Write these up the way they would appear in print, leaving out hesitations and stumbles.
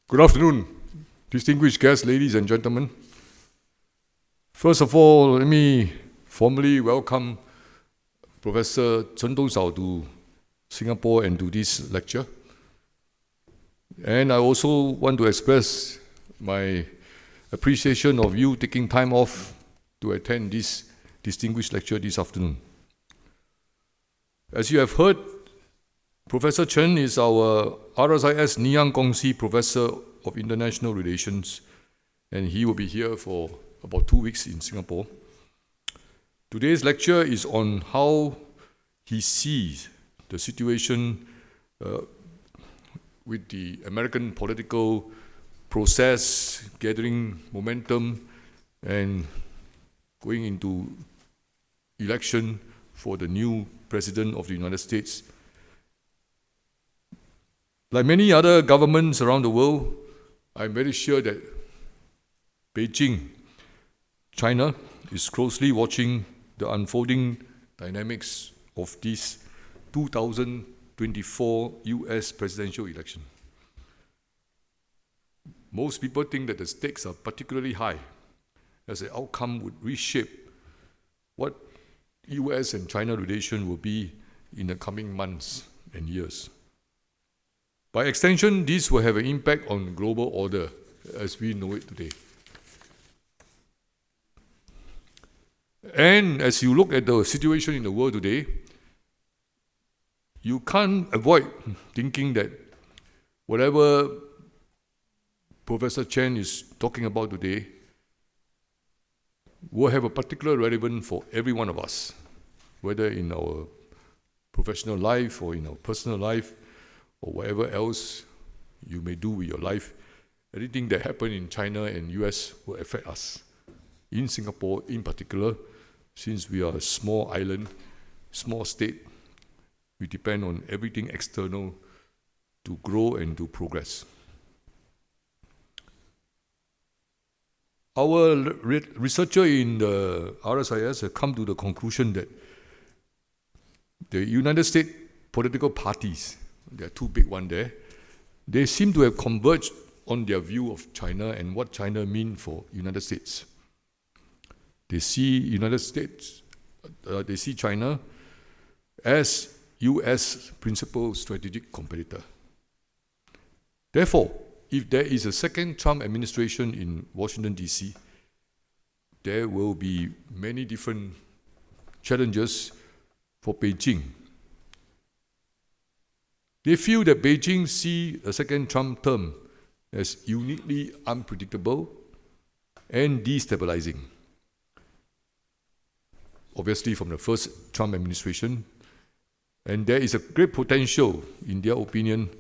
Good afternoon, distinguished guests, ladies and gentlemen. First of all, let me formally welcome Professor Chen Dongxiao to Singapore and to this lecture. And I also want to express my appreciation of you taking time off to attend this distinguished lecture this afternoon. As you have heard, Professor Chen is our RSIS Niyang Kongsi Professor of International Relations, and he will be here for about 2 weeks in Singapore. Today's lecture is on how he sees the situation with the American political process gathering momentum and going into election for the new President of the United States. Like many other governments around the world, I'm very sure that Beijing, China, is closely watching the unfolding dynamics of this 2024 U.S. presidential election. Most people think that the stakes are particularly high, as the outcome would reshape what U.S. and China relation will be in the coming months and years. By extension, this will have an impact on global order as we know it today. And as you look at the situation in the world today, you can't avoid thinking that whatever Professor Chen is talking about today will have a particular relevance for every one of us, whether in our professional life or in our personal life, or whatever else you may do with your life. Anything that happened in China and US will affect us. In Singapore in particular, since we are a small island, small state, we depend on everything external to grow and to progress. Our researcher in the RSIS have come to the conclusion that the United States political parties, there are two big ones there, they seem to have converged on their view of China and what China means for United States. They see they see China as US principal strategic competitor. Therefore, if there is a second Trump administration in Washington, D.C., there will be many different challenges for Beijing. They feel that Beijing sees a second Trump term as uniquely unpredictable and destabilizing. Obviously from the first Trump administration, and there is a great potential, in their opinion,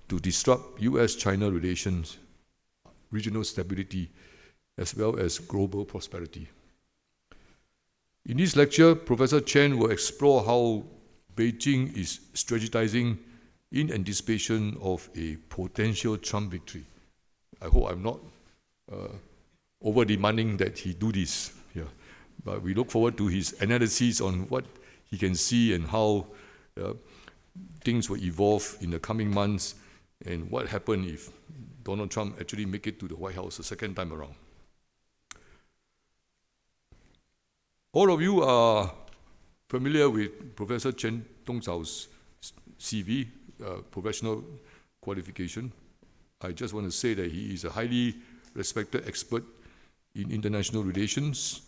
to disrupt U.S.China relations, regional stability, as well as global prosperity. In this lecture, Professor Chen will explore how Beijing is strategizing in anticipation of a potential Trump victory. I hope I'm not over-demanding that he do this here, but we look forward to his analysis on what he can see and how things will evolve in the coming months and what happens if Donald Trump actually make it to the White House a second time around. All of you are familiar with Professor Chen Dongxiao's CV, professional qualification. I just want to say that he is a highly respected expert in international relations,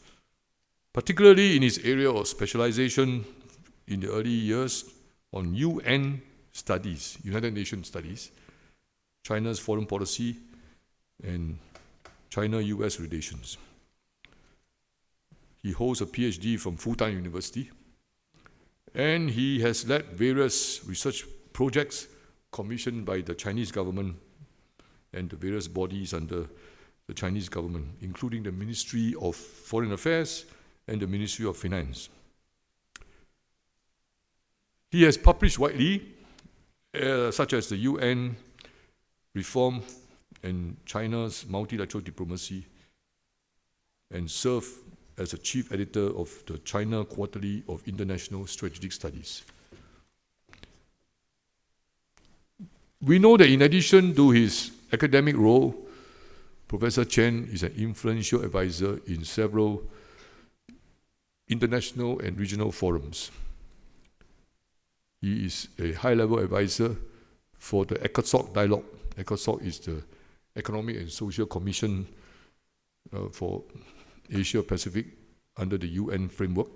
particularly in his area of specialization in the early years on UN studies, United Nations studies, China's foreign policy, and China-US relations. He holds a PhD from Fudan University, and he has led various research projects commissioned by the Chinese government and the various bodies under the Chinese government, including the Ministry of Foreign Affairs and the Ministry of Finance. He has published widely, such as the UN reform and China's multilateral diplomacy, and served as a chief editor of the China Quarterly of International Strategic Studies. We know that in addition to his academic role, Professor Chen is an influential advisor in several international and regional forums. He is a high-level advisor for the ECOSOC dialogue. ECOSOC is the Economic and Social Commission for Asia Pacific under the UN framework.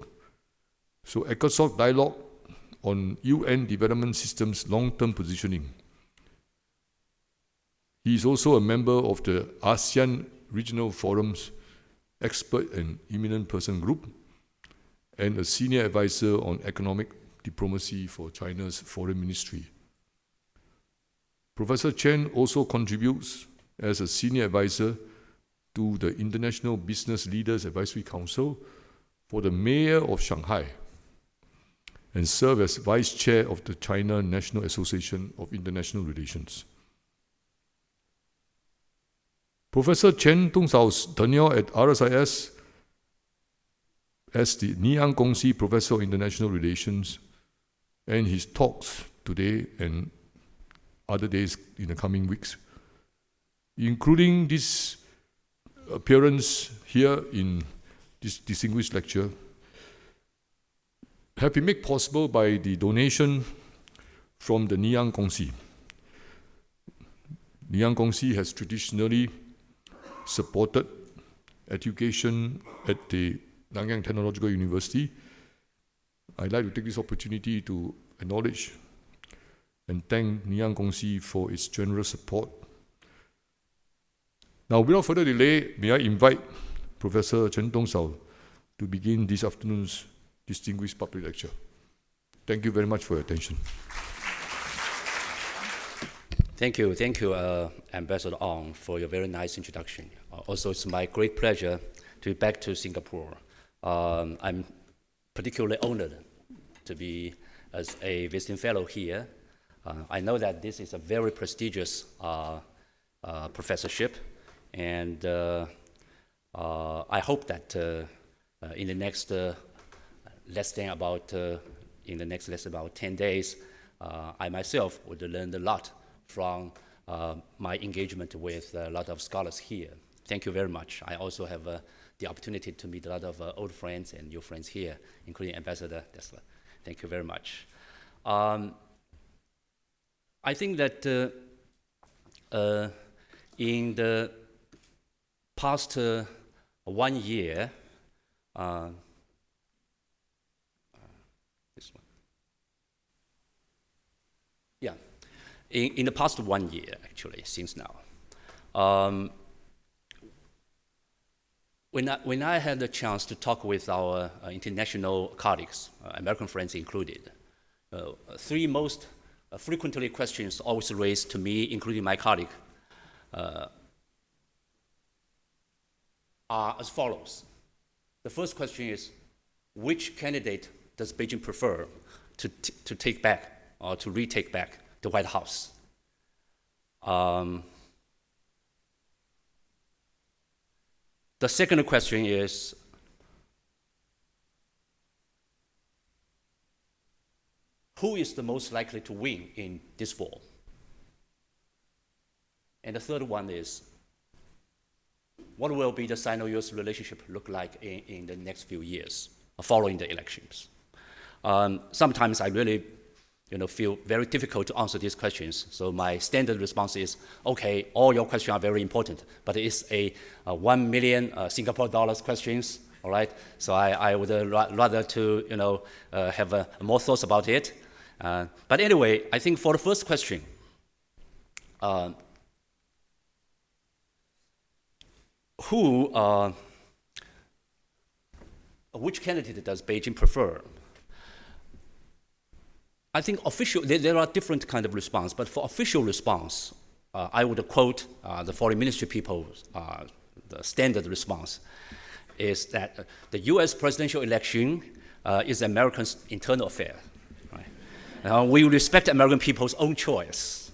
So ECOSOC dialogue on UN development systems long-term positioning. He is also a member of the ASEAN Regional Forum's Expert and Eminent Person Group and a senior advisor on economic diplomacy for China's foreign ministry. Professor Chen also contributes as a senior advisor to the International Business Leaders Advisory Council for the Mayor of Shanghai and serves as vice chair of the China National Association of International Relations. Professor Chen Dongxiao's tenure at RSIS as the Niyang Gongxi Professor of International Relations and his talks today and other days in the coming weeks, including this appearance here in this distinguished lecture, have been made possible by the donation from the Niyang Gongxi. Niyang Gongxi has traditionally supported education at the Nanyang Technological University. I'd like to take this opportunity to acknowledge and thank Niyang Gongxi for its generous support. Now, without further delay, may I invite Professor Chen Dongxiao to begin this afternoon's distinguished public lecture. Thank you very much for your attention. Thank you, Ambassador Ong, for your very nice introduction. Also, it's my great pleasure to be back to Singapore. I'm particularly honored to be as a visiting fellow here. I know that this is a very prestigious professorship, and I hope that in the next less than about 10 days, I myself would learn a lot from my engagement with a lot of scholars here. Thank you very much. I also have the opportunity to meet a lot of old friends and new friends here, including Ambassador Dessler. Thank you very much. I think that in the past 1 year, this one. Yeah, in the past 1 year, actually, since now, when I had the chance to talk with our international colleagues, American friends included, three most frequently questions always raised to me, including my colleague, are as follows. The first question is, which candidate does Beijing prefer to take back or to retake back the White House? The second question is, who is the most likely to win in this fall? And the third one is, what will be the Sino-US relationship look like in the next few years following the elections? Sometimes I really feel very difficult to answer these questions. So my standard response is, okay, all your questions are very important, but it's a 1 million Singapore dollars questions, all right? So I would rather to have more thoughts about it. But anyway, I think for the first question, which candidate does Beijing prefer? I think there are different kind of response, but for official response, I would quote the foreign ministry people, the standard response is that the US presidential election is Americans' internal affair. Right? We respect American people's own choice.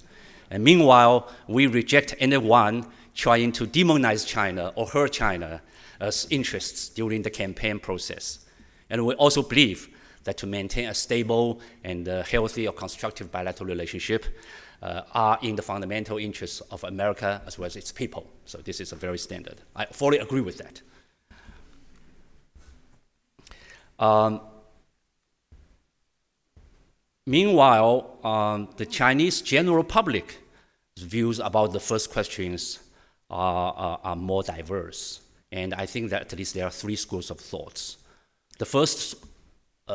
And meanwhile, we reject anyone trying to demonize China or hurt China as interests during the campaign process. And we also believe that to maintain a stable and healthy or constructive bilateral relationship are in the fundamental interests of America as well as its people. So this is a very standard. I fully agree with that. Meanwhile, the Chinese general public's views about the first questions are more diverse. And I think that at least there are three schools of thoughts. The first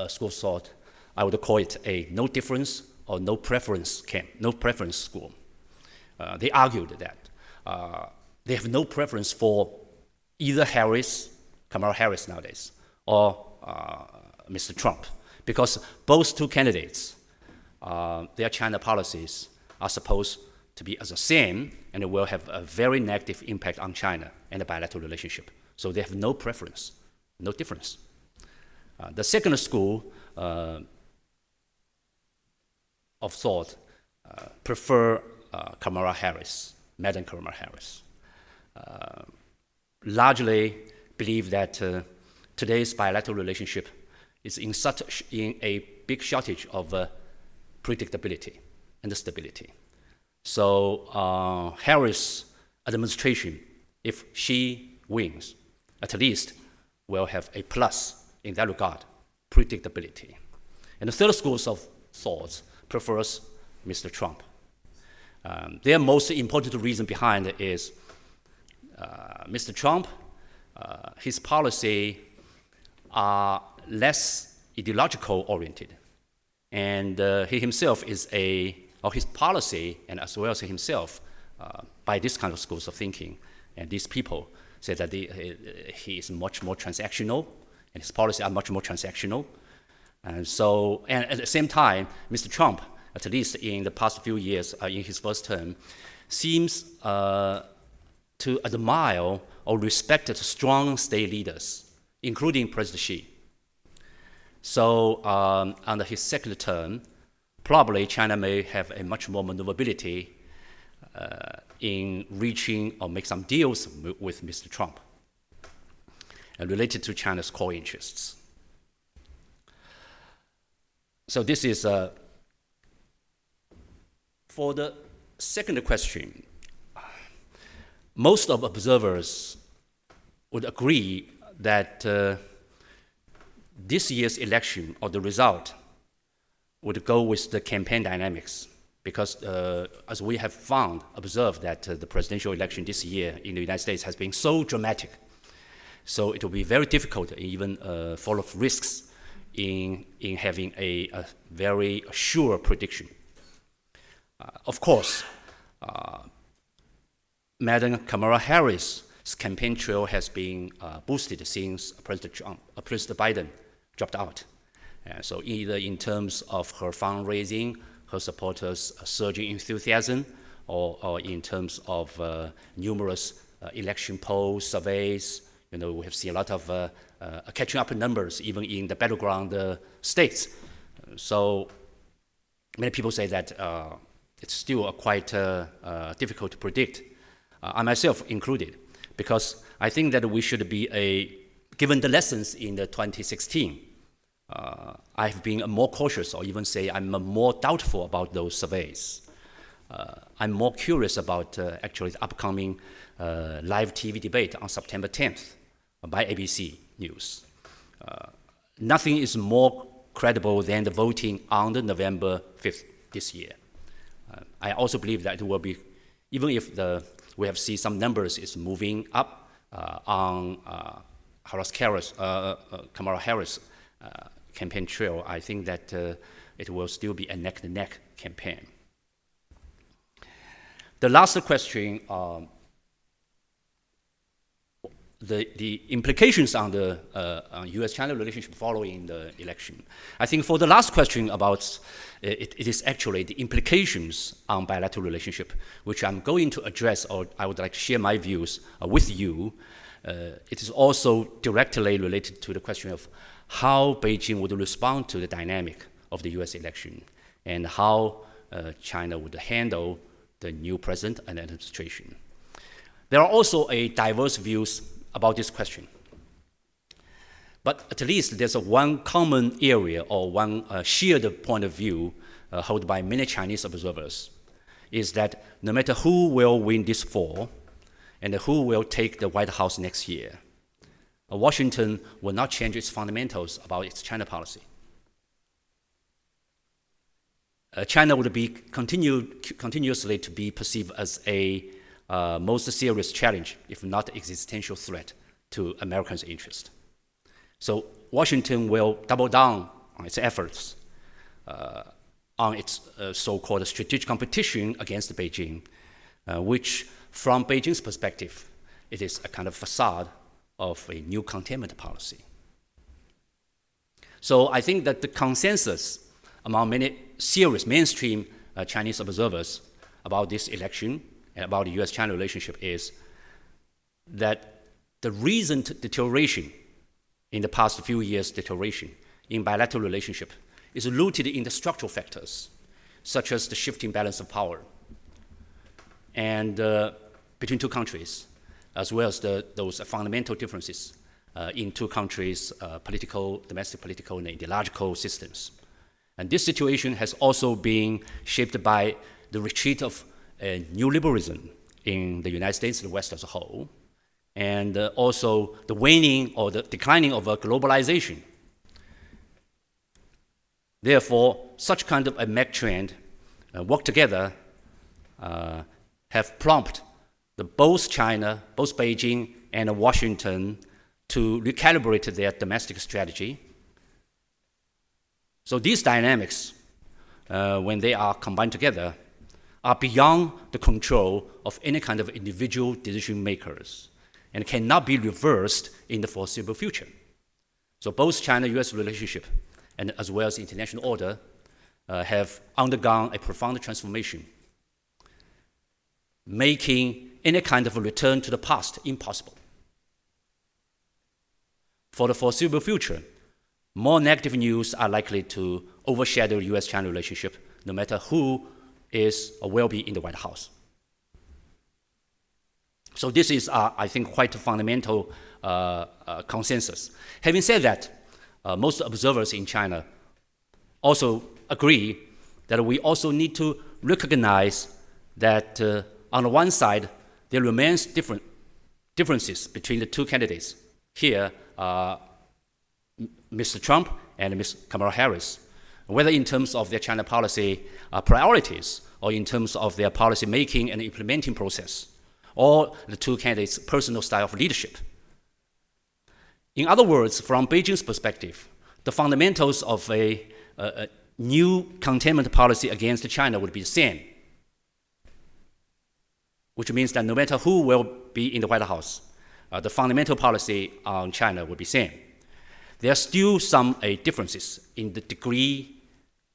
school of thought, I would call it a no difference or no preference camp, no preference school. They argued that they have no preference for either Kamala Harris nowadays, or Mr. Trump, because both two candidates, their China policies are supposed to be as the same, and it will have a very negative impact on China and the bilateral relationship. So they have no preference, no difference. The second school of thought prefer Kamala Harris, Madam Kamala Harris. Largely believe that today's bilateral relationship is in a big shortage of predictability and stability. So Harris administration, if she wins, at least will have a plus in that regard, predictability. And the third school of thoughts prefers Mr. Trump. Their most important reason behind it is Mr. Trump, his policy are less ideological oriented. And he himself is his policy, and as well as himself, by this kind of schools of thinking, and these people say that he is much more transactional, and his policies are much more transactional. And so, and at the same time, Mr. Trump, at least in the past few years, in his first term, seems to admire or respect strong state leaders, including President Xi. So under his second term, probably China may have a much more maneuverability in reaching or make some deals with Mr. Trump related to China's core interests. So this is, for the second question, most of observers would agree that this year's election, or the result, would go with the campaign dynamics, because as we have observed that the presidential election this year in the United States has been so dramatic. So it will be very difficult, even full of risks, in having a very sure prediction. Of course, Madam Kamala Harris' campaign trail has been boosted since President Biden dropped out. So either in terms of her fundraising, her supporters' surging enthusiasm, or in terms of numerous election polls, surveys. You know, we have seen a lot of catching up numbers even in the battleground states. So many people say that it's still quite difficult to predict, I myself included, because I think that we should be given the lessons in the 2016, I've been more cautious, or even say I'm more doubtful about those surveys. I'm more curious about actually the upcoming live TV debate on September 10th by ABC News. Nothing is more credible than the voting on the November 5th this year. I also believe that it will be, even if we have seen some numbers is moving up on Kamala Harris campaign trail, I think that it will still be a neck-to-neck campaign. The last question, the implications on the U.S.-China relationship following the election. I think for the last question about it is actually the implications on bilateral relationship, which I'm going to address, or I would like to share my views with you. It is also directly related to the question of how Beijing would respond to the dynamic of the U.S. election, and how China would handle the new president and administration. There are also diverse views about this question. But at least there's one common area or one shared point of view held by many Chinese observers, is that no matter who will win this fall and who will take the White House next year, Washington will not change its fundamentals about its China policy. China would be continuously to be perceived as a most serious challenge, if not existential threat, to Americans' interest. So Washington will double down on its efforts on its so-called strategic competition against Beijing, which from Beijing's perspective, it is a kind of facade of a new containment policy. So I think that the consensus among many serious mainstream Chinese observers about this election and about the U.S.-China relationship is that the recent deterioration in the past few years' deterioration in bilateral relationship is rooted in the structural factors, such as the shifting balance of power and between two countries, as well as those fundamental differences in two countries' domestic political and ideological systems. And this situation has also been shaped by the retreat of neoliberalism in the United States and the West as a whole, and also the waning or the declining of globalization. Therefore, such kind of a mega trend work together have prompted both China, both Beijing and Washington to recalibrate their domestic strategy. So these dynamics, when they are combined together, are beyond the control of any kind of individual decision makers and cannot be reversed in the foreseeable future. So both China-US relationship and as well as international order have undergone a profound transformation, making any kind of a return to the past impossible. For the foreseeable future, more negative news are likely to overshadow the U.S.-China relationship, no matter who is or will be in the White House. So this is, I think, quite a fundamental consensus. Having said that, most observers in China also agree that we also need to recognize that on the one side, there remains differences between the two candidates. Here, Mr. Trump and Ms. Kamala Harris, whether in terms of their China policy priorities or in terms of their policy making and implementing process, or the two candidates' personal style of leadership. In other words, from Beijing's perspective, the fundamentals of a new containment policy against China would be the same, which means that no matter who will be in the White House, the fundamental policy on China would be the same. There are still some differences in the degree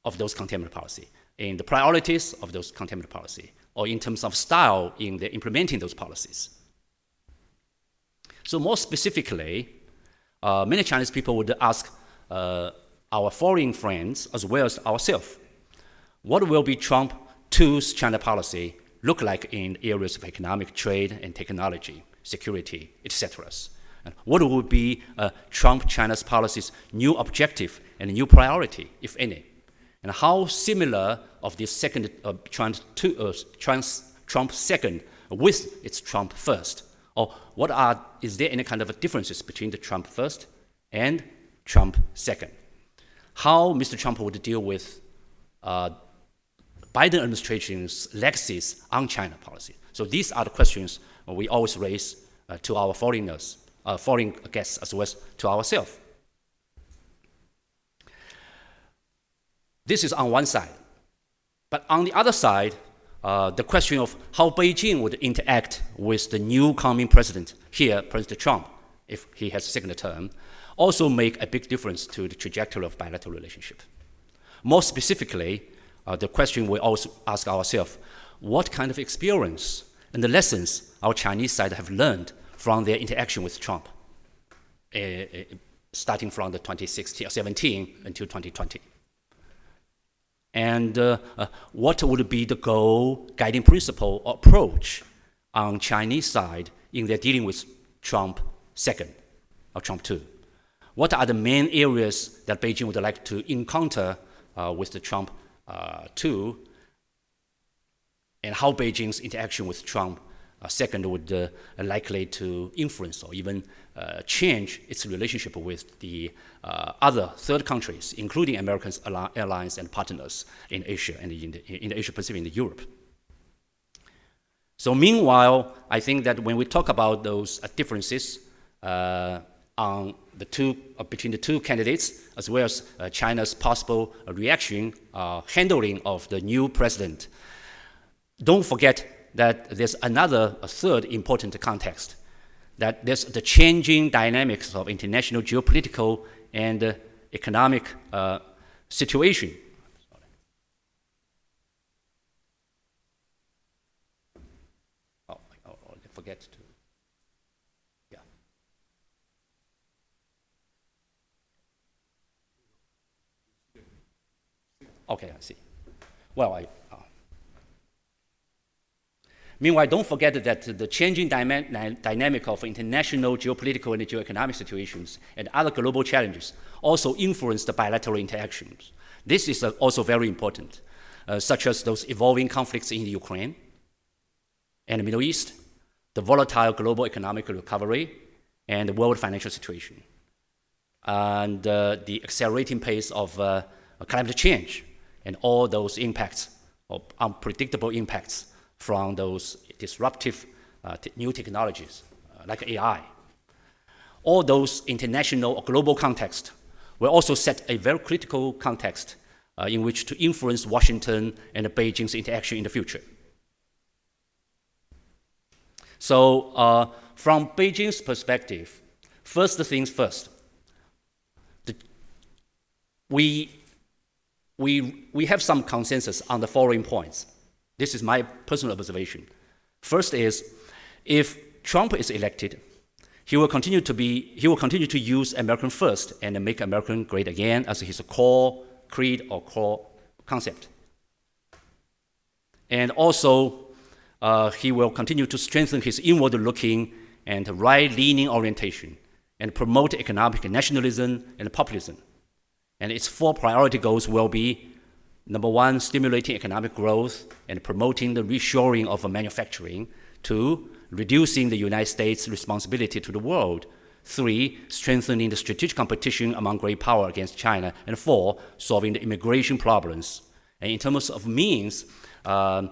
of those containment policy, in the priorities of those containment policy, or in terms of style in the implementing those policies. So more specifically, many Chinese people would ask our foreign friends as well as ourselves, what will be Trump 2's China policy look like in areas of economic, trade, and technology, security, etc.? And what would be Trump-China's policy's new objective and new priority, if any? And how similar of this second Trump second with its Trump first? Or is there any kind of differences between the Trump first and Trump second? How Mr. Trump would deal with Biden administration's legacies on China policy? So these are the questions we always raise to our foreign guests as well as to ourselves. This is on one side. But on the other side, the question of how Beijing would interact with the new coming president, here, President Trump, if he has a second term, also make a big difference to the trajectory of bilateral relationship. More specifically, the question we also ask ourselves, what kind of experience and the lessons our Chinese side have learned from their interaction with Trump, starting from the 2017 until 2020? And what would be the goal, guiding principle, or approach on Chinese side in their dealing with Trump second or Trump 2? what are the main areas that Beijing would like to encounter with the Trump too, and how Beijing's interaction with Trump second would likely to influence or even change its relationship with the other third countries, including American allies and partners in Asia and in the Asia Pacific and Europe. So meanwhile, I think that when we talk about those differences on between the two candidates, as well as China's possible reaction, handling of the new president, don't forget that there's a third important context, that there's the changing dynamics of international geopolitical and economic situation. I forget to, yeah. Okay, I see. Well, meanwhile, don't forget that the changing dynamic of international geopolitical and geoeconomic situations and other global challenges also influence the bilateral interactions. This is also very important, such as those evolving conflicts in Ukraine and the Middle East, the volatile global economic recovery, and the world financial situation, and the accelerating pace of climate change and all those impacts, or unpredictable impacts from those disruptive new technologies like AI. All those international or global contexts will also set a very critical context in which to influence Washington and Beijing's interaction in the future. So from Beijing's perspective, first things first, we have some consensus on the following points. This is my personal observation. First is, if Trump is elected, he will continue to use American first and make America great again as his core creed or core concept. And also, he will continue to strengthen his inward-looking and right-leaning orientation and promote economic nationalism and populism. And its four priority goals will be: number one, stimulating economic growth and promoting the reshoring of manufacturing. 2, reducing the United States' responsibility to the world. 3, strengthening the strategic competition among great power against China. And 4, solving the immigration problems. And in terms of means, the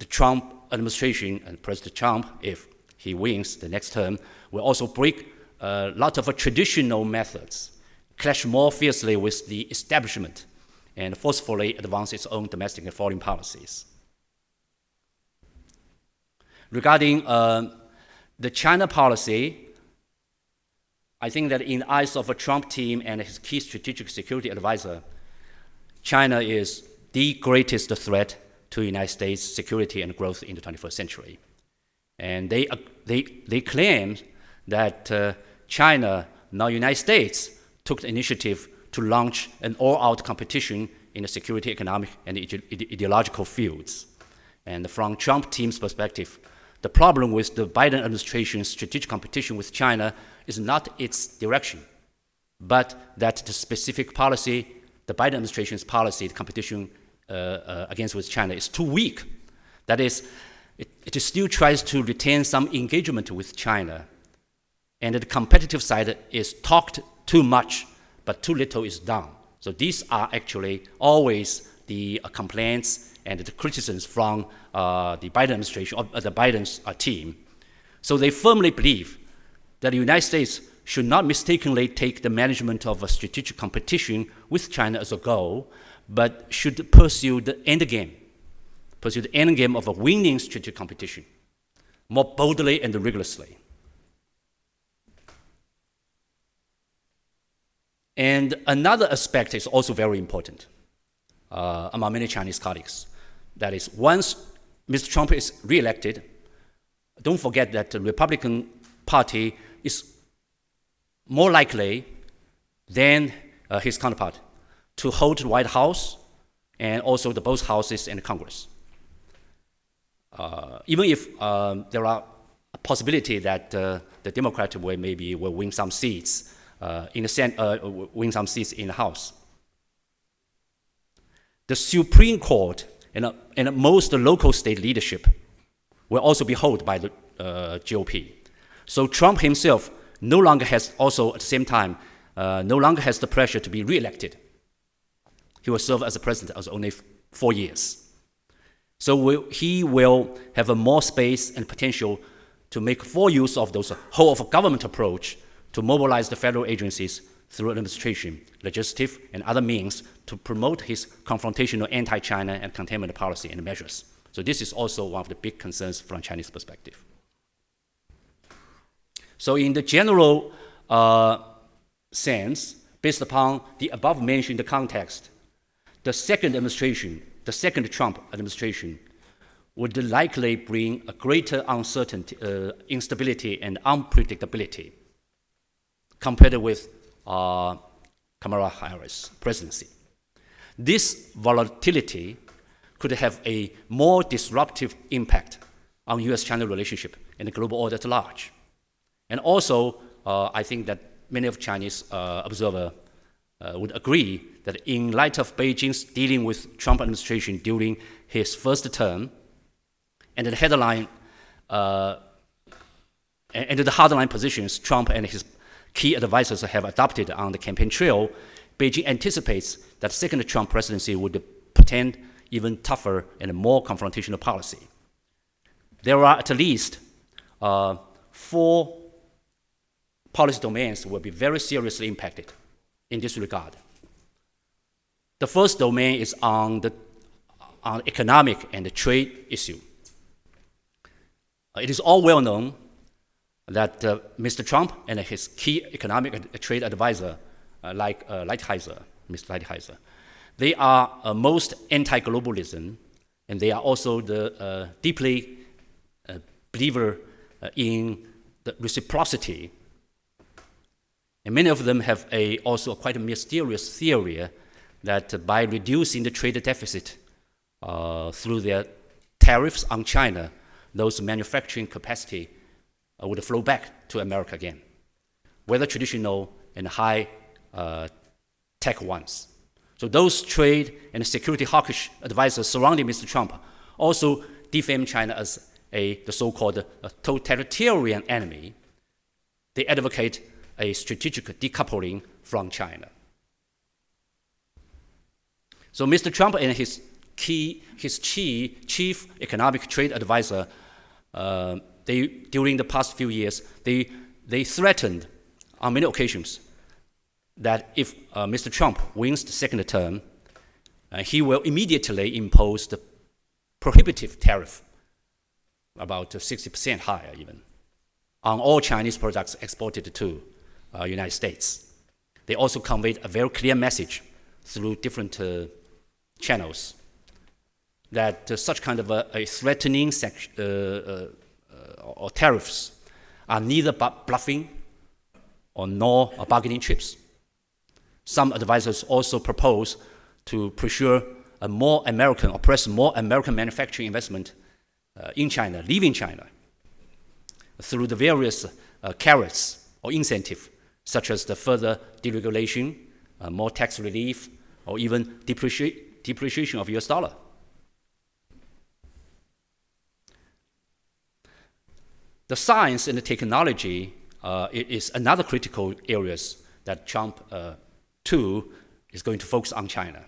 Trump administration and President Trump, if he wins the next term, will also break a lot of traditional methods, clash more fiercely with the establishment, and forcefully advance its own domestic and foreign policies. Regarding the China policy, I think that in the eyes of a Trump team and his key strategic security advisor, China is the greatest threat to United States security and growth in the 21st century. And they claim that China, now United States, took the initiative to launch an all-out competition in the security, economic, and ideological fields. And from Trump team's perspective, the problem with the Biden administration's strategic competition with China is not its direction, but that the specific policy, the Biden administration's policy, the competition against with China is too weak. That is, it still tries to retain some engagement with China. And the competitive side is talked too much, but too little is done. So these are actually always the complaints and the criticisms from the Biden administration, or the Biden's team. So they firmly believe that the United States should not mistakenly take the management of a strategic competition with China as a goal, but should pursue the end game of a winning strategic competition more boldly and rigorously. And another aspect is also very important among many Chinese colleagues. That is, once Mr. Trump is reelected, don't forget that the Republican Party is more likely than his counterpart to hold the White House and also the both houses and Congress. Even if there are a possibility that the Democrat will win some seats win some seats in the House. The Supreme Court and most local state leadership will also be held by the GOP. So Trump himself no longer has also at the same time, no longer has the pressure to be reelected. He will serve as a president as only 4 years. So he will have a more space and potential to make full use of those whole of government approach to mobilize the federal agencies through administration, legislative, and other means to promote his confrontational anti-China and containment policy and measures. So this is also one of the big concerns from Chinese perspective. So in the general sense, based upon the above-mentioned context, the second Trump administration would likely bring a greater uncertainty, instability, and unpredictability compared with Kamala Harris presidency. This volatility could have a more disruptive impact on U.S.China relationship and the global order at large. And also, I think that many of Chinese observers would agree that in light of Beijing's dealing with Trump administration during his first term, and the headline and the hardline positions Trump and his key advisors have adopted on the campaign trail, Beijing anticipates that second Trump presidency would portend even tougher and more confrontational policy. There are at least 4 policy domains will be very seriously impacted in this regard. The first domain is on economic and the trade issue. It is all well known that Mr. Trump and his key economic and trade advisor, Mr. Lighthizer, they are most anti-globalism, and they are also the deeply believer in the reciprocity. And many of them have also quite a mysterious theory that by reducing the trade deficit through their tariffs on China, those manufacturing capacity would flow back to America again, whether traditional and high tech ones. So those trade and security hawkish advisors surrounding Mr. Trump also defame China as the so-called totalitarian enemy. They advocate a strategic decoupling from China. So Mr. Trump and his chief economic trade advisor, during the past few years, they threatened on many occasions that if Mr. Trump wins the second term, he will immediately impose the prohibitive tariff, about 60% higher even, on all Chinese products exported to United States. They also conveyed a very clear message through different channels that such kind of a threatening or tariffs are neither bluffing nor bargaining chips. Some advisors also propose to pursue press more American manufacturing investment in China, leaving China, through the various carrots or incentives, such as the further deregulation, more tax relief, or even depreciation of US dollar. The science and the technology is another critical areas that Trump too is going to focus on China.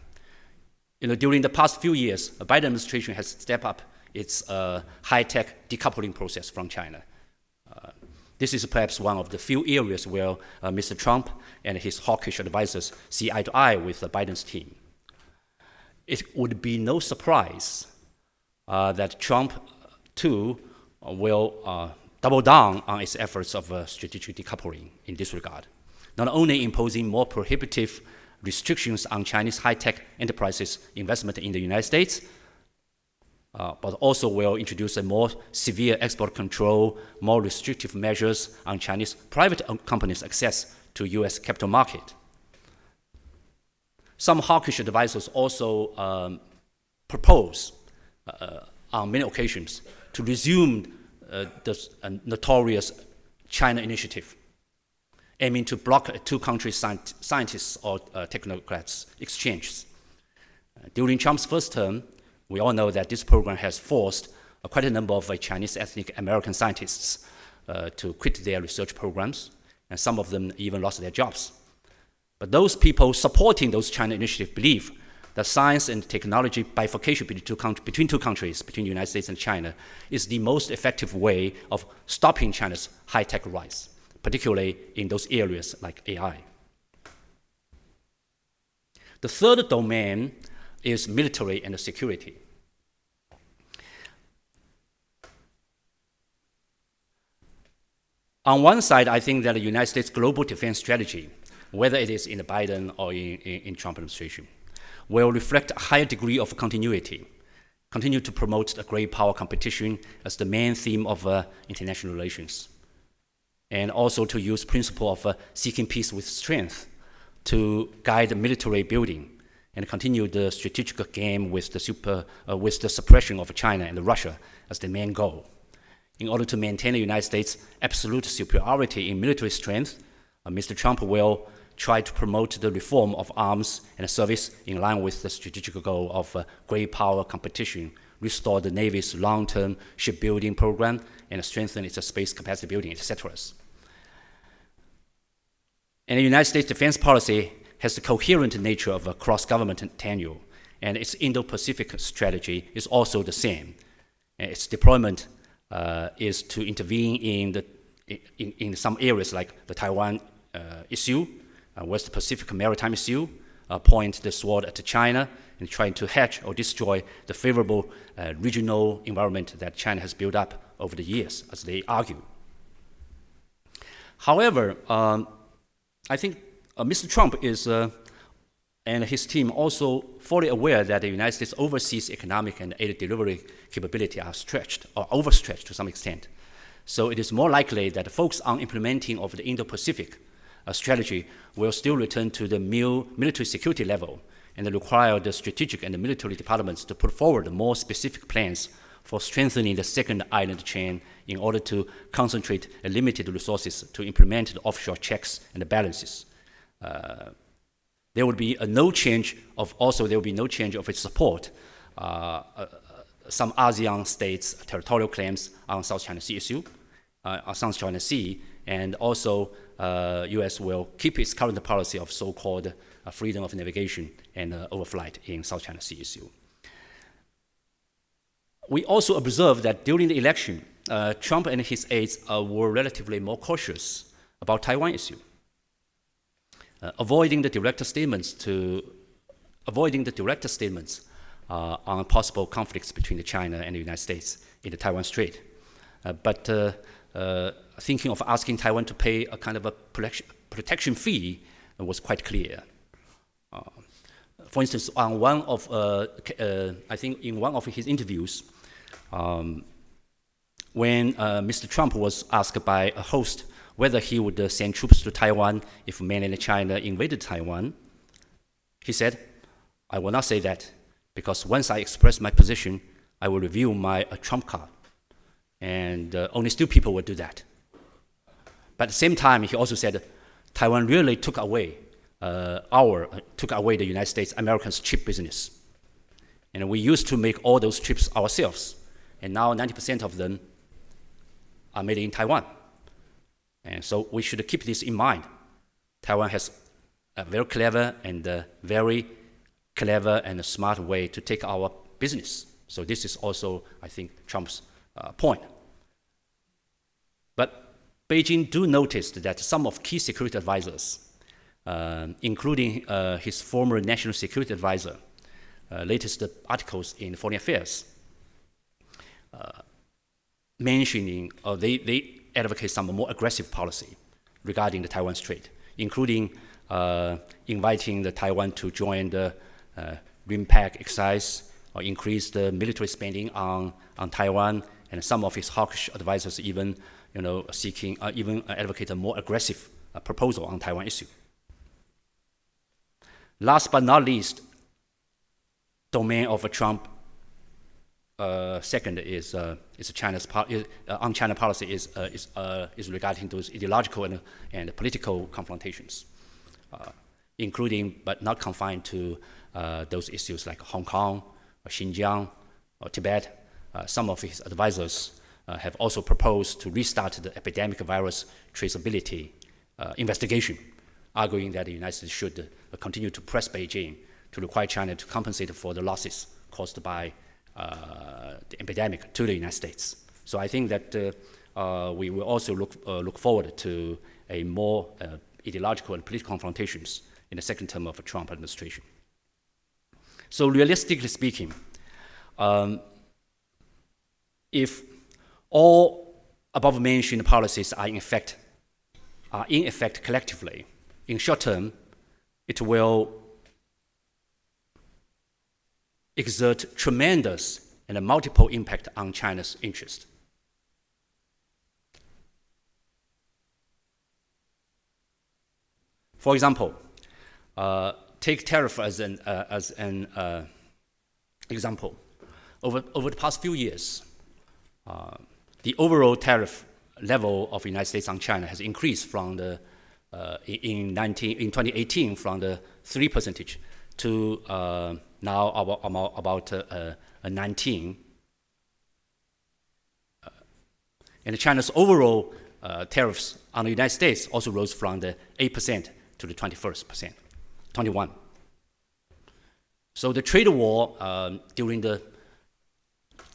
During the past few years, the Biden administration has stepped up its high-tech decoupling process from China. This is perhaps one of the few areas where Mr. Trump and his hawkish advisors see eye to eye with Biden's team. It would be no surprise that Trump too will double down on its efforts of strategic decoupling in this regard, not only imposing more prohibitive restrictions on Chinese high-tech enterprises' investment in the United States, but also will introduce a more severe export control, more restrictive measures on Chinese private companies' access to U.S. capital market. Some hawkish advisors also propose on many occasions to resume the notorious China initiative aiming to block two-country scientists or technocrats exchanges. During Trump's first term, we all know that this program has forced quite a number of Chinese ethnic American scientists to quit their research programs, and some of them even lost their jobs. But those people supporting those China initiatives believe that science and technology bifurcation between two countries, between the United States and China, is the most effective way of stopping China's high-tech rise, particularly in those areas like AI. The third domain is military and security. On one side, I think that the United States global defense strategy, whether it is in the Biden or in Trump administration, will reflect a higher degree of continuity, continue to promote the great power competition as the main theme of international relations, and also to use principle of seeking peace with strength to guide military building and continue the strategic game with the suppression of China and Russia as the main goal. In order to maintain the United States' absolute superiority in military strength, Mr. Trump will try to promote the reform of arms and service in line with the strategic goal of great power competition, restore the Navy's long-term shipbuilding program, and strengthen its space capacity building, etc. And the United States defense policy has the coherent nature of a cross-government tenure, and its Indo-Pacific strategy is also the same. And its deployment is to intervene in some areas like the Taiwan issue, West Pacific maritime issue, point the sword at China and trying to hedge or destroy the favorable regional environment that China has built up over the years, as they argue. However, I think Mr. Trump is and his team also fully aware that the United States overseas economic and aid delivery capability are stretched or overstretched to some extent. So it is more likely that the focus on implementing of the Indo-Pacific strategy will still return to the military security level and require the strategic and the military departments to put forward more specific plans for strengthening the second island chain in order to concentrate limited resources to implement the offshore checks and the balances. There would be no change of its support. Some ASEAN states' territorial claims on South China Sea issue, South China Sea, and also U.S. will keep its current policy of so-called freedom of navigation and overflight in South China Sea issue. We also observed that during the election, Trump and his aides were relatively more cautious about Taiwan issue, avoiding the direct statements on possible conflicts between China and the United States in the Taiwan Strait, but thinking of asking Taiwan to pay a kind of a protection fee was quite clear. For instance, on one of I think in one of his interviews, when Mr. Trump was asked by a host whether he would send troops to Taiwan if mainland China invaded Taiwan, he said, "I will not say that, because once I express my position, I will reveal my trump card, and only still people will do that." But at the same time, he also said, Taiwan really took away the United States, Americans' chip business. And we used to make all those chips ourselves, and now 90% of them are made in Taiwan. And so we should keep this in mind. Taiwan has a very clever and smart way to take our business. So this is also, I think, Trump's point. But Beijing do notice that some of key security advisors, including his former national security advisor, latest articles in Foreign Affairs, mentioning, they advocate some more aggressive policy regarding the Taiwan Strait, including inviting the Taiwan to join the RIMPAC exercise or increase the military spending on Taiwan, and some of his hawkish advisors even, even advocate a more aggressive proposal on Taiwan issue. Last but not least, domain of Trump second is China's on China policy is regarding those ideological and political confrontations, including but not confined to those issues like Hong Kong, or Xinjiang, or Tibet. Some of his advisors have also proposed to restart the epidemic virus traceability investigation, arguing that the United States should continue to press Beijing to require China to compensate for the losses caused by the epidemic to the United States. So I think that we will also look forward to a more ideological and political confrontations in the second term of the Trump administration. So realistically speaking, if all above-mentioned policies are in effect collectively, in short term, it will exert tremendous and multiple impact on China's interest. For example, take tariff as an example. Over the past few years, the overall tariff level of the United States on China has increased from the in 2018 from the 3% to now about 19. And China's overall tariffs on the United States also rose from the 8% to the 21. So the trade war during the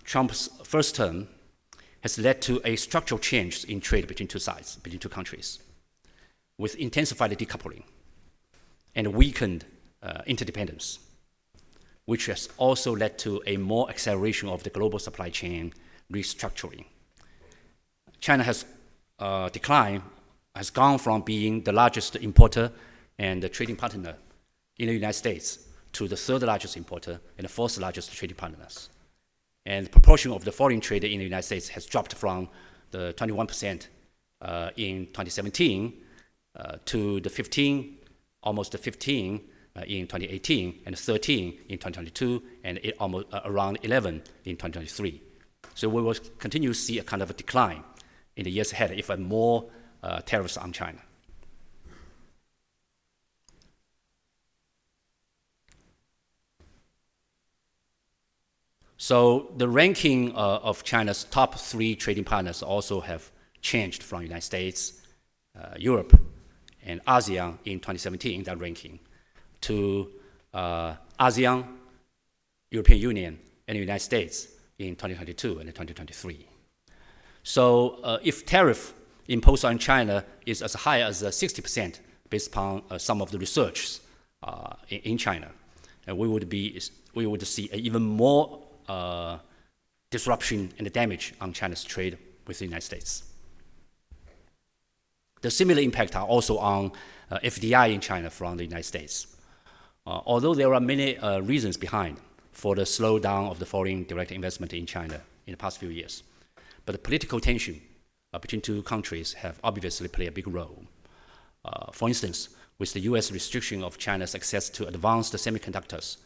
Trump's first term has led to a structural change in trade between two sides, between two countries, with intensified decoupling and weakened interdependence, which has also led to a more acceleration of the global supply chain restructuring. China has gone from being the largest importer and the trading partner in the United States to the third largest importer and the fourth largest trading partners. And the proportion of the foreign trade in the United States has dropped from the 21% in 2017 to the almost 15 in 2018, and 13 in 2022, and almost around 11 in 2023. So we will continue to see a kind of a decline in the years ahead if more tariffs on China. So the ranking of China's top 3 trading partners also have changed from United States, Europe, and ASEAN in 2017 in that ranking to ASEAN, European Union, and the United States in 2022 and 2023. So if tariff imposed on China is as high as 60% based upon some of the research in China, we would see even more disruption and damage on China's trade with the United States. The similar impact are also on FDI in China from the United States. Although there are many reasons behind for the slowdown of the foreign direct investment in China in the past few years, but the political tension between two countries have obviously played a big role. For instance, with the U.S. restriction of China's access to advanced semiconductors,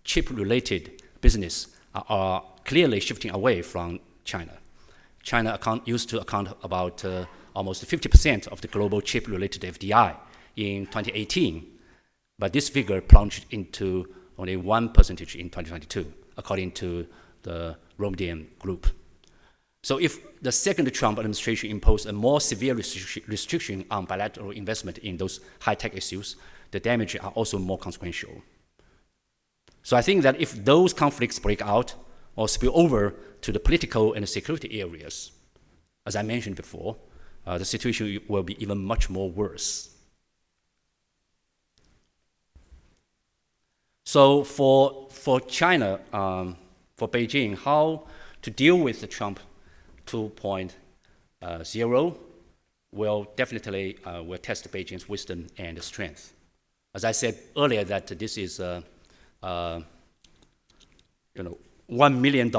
chip-related business are clearly shifting away from China. China used to account about almost 50% of the global chip-related FDI in 2018, but this figure plunged into only 1% in 2022, according to the Romdian Group. So if the second Trump administration imposed a more severe restriction on bilateral investment in those high-tech issues, the damage are also more consequential. So I think that if those conflicts break out or spill over to the political and security areas, as I mentioned before, the situation will be even much more worse. So for China, for Beijing, how to deal with the Trump 2.0 will definitely will test Beijing's wisdom and strength. As I said earlier, that this is $1 million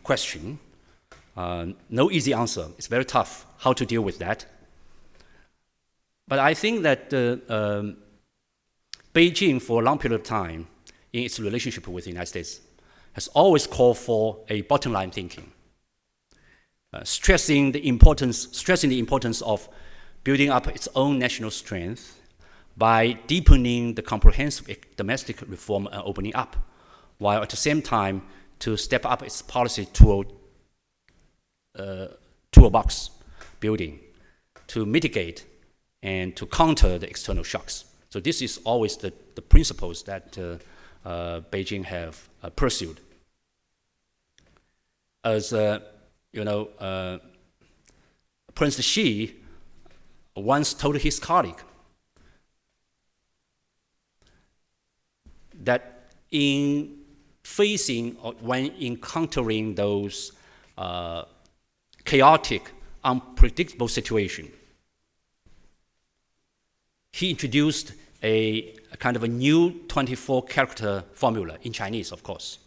question. No easy answer. It's very tough how to deal with that. But I think that Beijing, for a long period of time, in its relationship with the United States, has always called for a bottom line thinking, stressing the importance of building up its own national strength by deepening the comprehensive domestic reform and opening up, while at the same time to step up its policy toolbox building to mitigate and to counter the external shocks. So this is always the principles that Beijing have pursued. As Prince Xi once told his colleague that in facing or when encountering those chaotic, unpredictable situations, he introduced a kind of a new 24-character formula in Chinese, of course.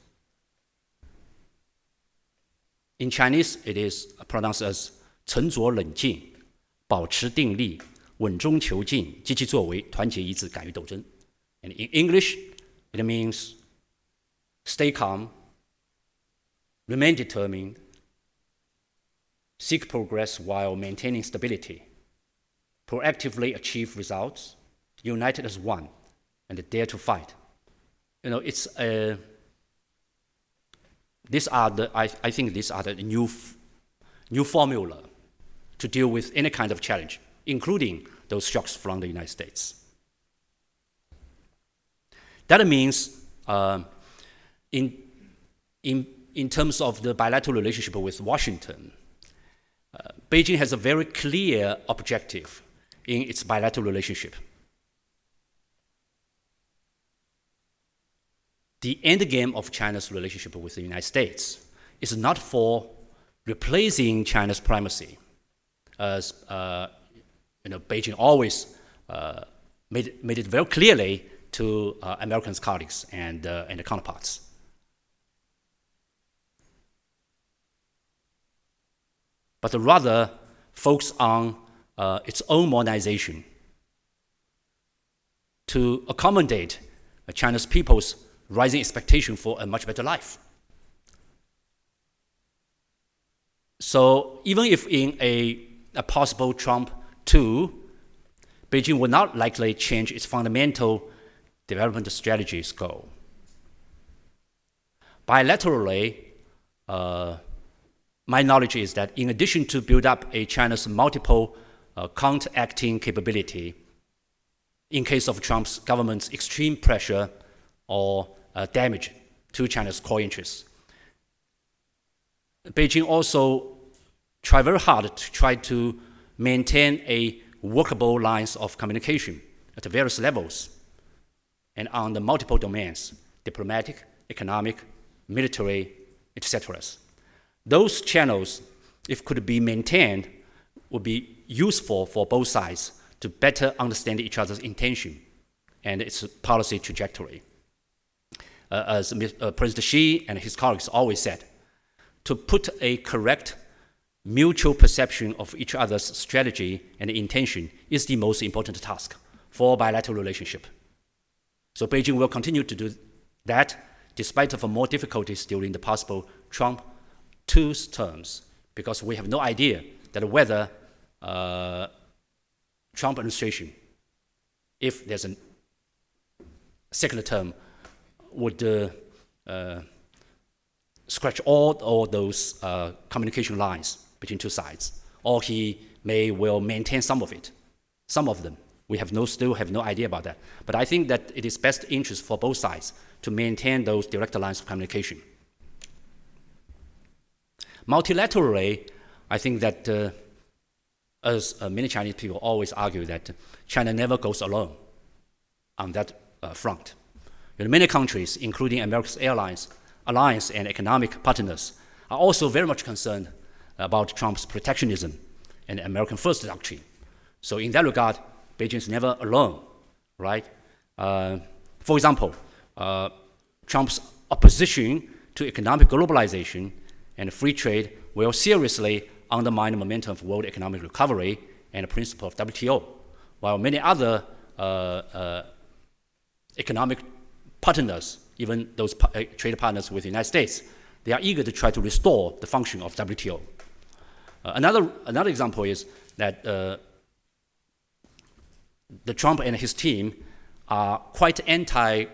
In Chinese, it is pronounced as 沉着冷静, 保持定力, 稳中求进, 积极作为, 团结一致, 敢于斗争. And in English, it means stay calm, remain determined, seek progress while maintaining stability, proactively achieve results, united as one, and dare to fight. I think these are the new formula to deal with any kind of challenge, including those shocks from the United States. That means, in terms of the bilateral relationship with Washington, Beijing has a very clear objective in its bilateral relationship. The end game of China's relationship with the United States is not for replacing China's primacy, as Beijing always made it very clearly to American colleagues and counterparts. But rather focus on its own modernization to accommodate China's people's rising expectation for a much better life. So even if in a possible Trump 2, Beijing will not likely change its fundamental development strategy's goal. Bilaterally, my knowledge is that in addition to build up China's multiple counteracting capability, in case of Trump's government's extreme pressure or damage to China's core interests, Beijing also try very hard to maintain a workable lines of communication at various levels and on the multiple domains, diplomatic, economic, military, etc. Those channels, if could be maintained, would be useful for both sides to better understand each other's intention and its policy trajectory. As President Xi and his colleagues always said, to put a correct mutual perception of each other's strategy and intention is the most important task for bilateral relationship. So Beijing will continue to do that despite of more difficulties during the possible Trump 2's terms, because we have no idea that whether Trump administration, if there's a second term, would scratch all those communication lines between two sides, or he will maintain some of them. We still have no idea about that. But I think that it is best interest for both sides to maintain those direct lines of communication. Multilaterally, I think that as many Chinese people always argue that China never goes alone on that front. Many countries, including America's alliance and economic partners, are also very much concerned about Trump's protectionism and American first doctrine. So in that regard, Beijing is never alone, right? For example, Trump's opposition to economic globalization and free trade will seriously undermine the momentum of world economic recovery and the principle of WTO, while many other economic partners even those trade partners with the United States, they are eager to try to restore the function of WTO. Another example is that the Trump and his team are quite anti.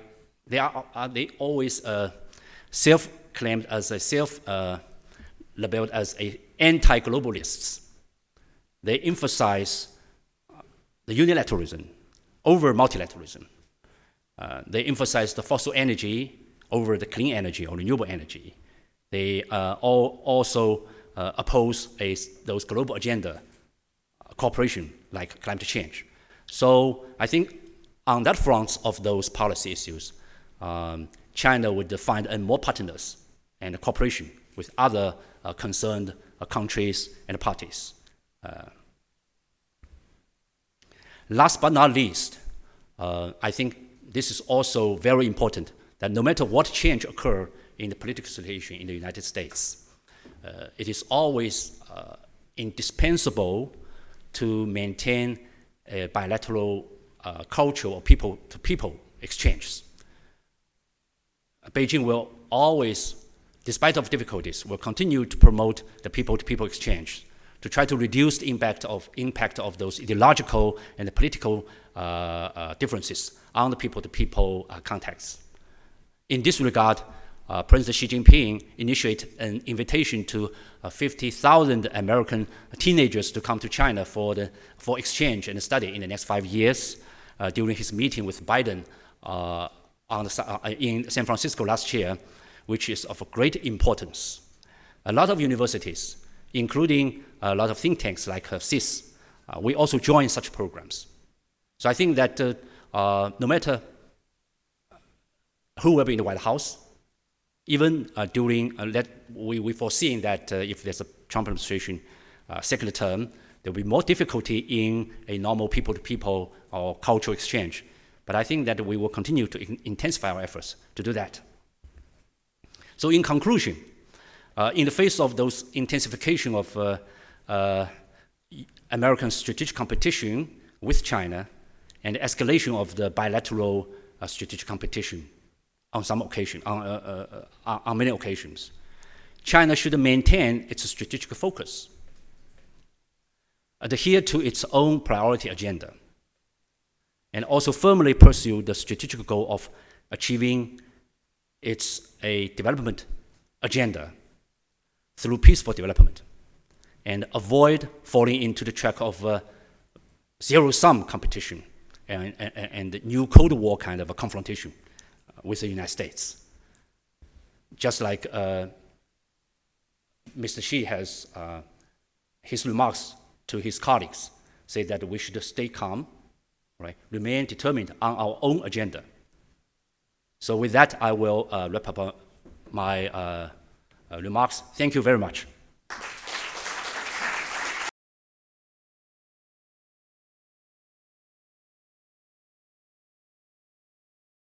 They always self-claimed as a labeled as a anti-globalists. They emphasize the unilateralism over multilateralism. They emphasize the fossil energy over the clean energy or renewable energy. They also oppose those global agenda cooperation like climate change. So I think on that front of those policy issues, China would find more partners and cooperation with other concerned countries and parties. Last but not least, I think this is also very important, that no matter what change occur in the political situation in the United States, it is always indispensable to maintain a bilateral cultural people-to-people exchange. Beijing will always, despite of difficulties, will continue to promote the people-to-people exchange to try to reduce the impact of those ideological and political differences on the people-to-people contacts. In this regard, President Xi Jinping initiated an invitation to 50,000 American teenagers to come to China for exchange and study in the next 5 years during his meeting with Biden in San Francisco last year, which is of great importance. A lot of universities, including a lot of think tanks like RSIS, we also join such programs. So I think that no matter who will be in the White House, even during we foreseeing that if there's a Trump administration second term, there will be more difficulty in a normal people-to-people or cultural exchange. But I think that we will continue to intensify our efforts to do that. So in conclusion, in the face of those intensification of American strategic competition with China and the escalation of the bilateral strategic competition on many occasions, China should maintain its strategic focus, adhere to its own priority agenda, and also firmly pursue the strategic goal of achieving a development agenda through peaceful development, and avoid falling into the track of zero-sum competition and new Cold War kind of a confrontation with the United States. Just like Mr. Xi has his remarks to his colleagues say that we should stay calm, right? Remain determined on our own agenda. So with that, I will wrap up my remarks. Thank you very much.